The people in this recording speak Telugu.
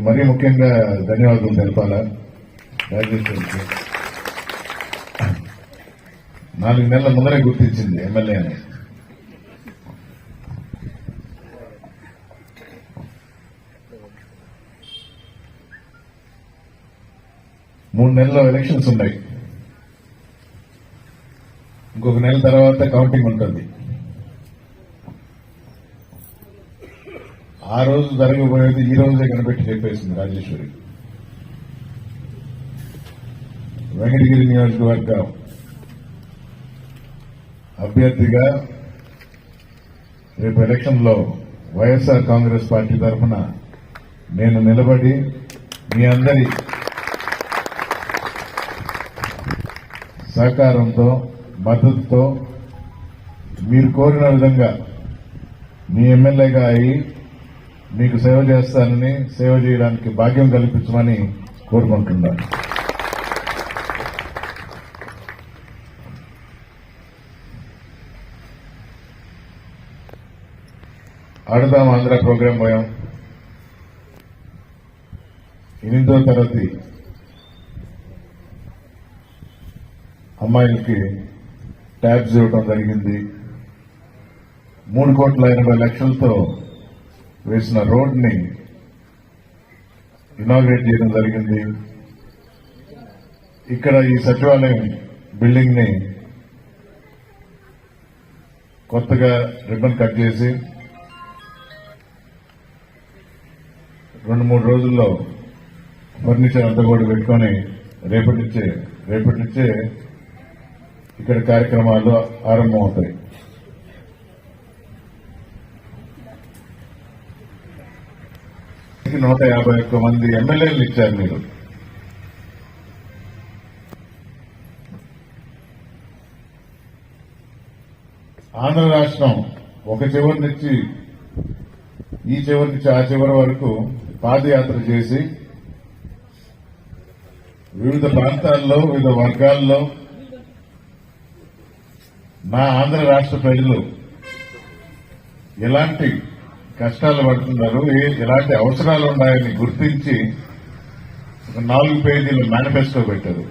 మరీ ముఖ్యంగా ధన్యవాదాలు తెలపాలా రాజేశ్వరికి. 4 నెలల ముందరే గుర్తించింది ఎమ్మెల్యే అని. మూడు నెలల్లో ఎలక్షన్స్ ఉన్నాయి. ఇంకొక నెల తర్వాత కౌంటింగ్ ఉంటుంది. ఆ రోజు జరగబోయేది ఈ రోజే కనిపెట్టి చెప్పేసింది రాజేశ్వరి. వెంకటగిరి నియోజకవర్గం అభ్యర్థిగా రేపు ఎలక్షన్ లో వైఎస్ఆర్ కాంగ్రెస్ పార్టీ తరఫున నేను నిలబడి మీ అందరి సహకారంతో మద్దతుతో మీరు కోరిన విధంగా మీ ఎమ్మెల్యేగా అయి మీకు సేవ చేస్తానని, సేవ చేయడానికి భాగ్యం కల్పించమని కోరుకుంటున్నాను. ఆడదాం ఆంధ్ర ప్రోగ్రాం పోయాం. 8వ తరగతి అమ్మాయిలకి ట్యాబ్స్ ఇవ్వడం జరిగింది. 3,80,00,000తో వేసిన రోడ్ని ఇనాగ్రేట్ చేయడం జరిగింది. ఇక్కడ ఈ సచివాలయం బిల్డింగ్ ని కొత్తగా రిబ్బన్ కట్ చేసి 2-3 రోజుల్లో ఫర్నిచర్ అంతా కూడా పెట్టుకొని రేపటి నుంచే ఇక్కడ కార్యక్రమాలు ఆరంభమవుతాయి. కి 151 మంది ఎమ్మెల్యేలు ఇచ్చారు మీరు. ఆంధ్ర రాష్ట్రం ఒక చివరి నుంచి ఈ చివరి నుంచి ఆ చివరి వరకు పాదయాత్ర చేసి వివిధ ప్రాంతాల్లో వివిధ వర్గాల్లో నా ఆంధ్ర రాష్ట్ర ప్రజలు ఎలాంటి కష్టాలు పడుతున్నారు, ఎలాంటి అవసరాలు ఉన్నాయని గుర్తించి ఒక 4 పేజీల మేనిఫెస్టో పెట్టారు.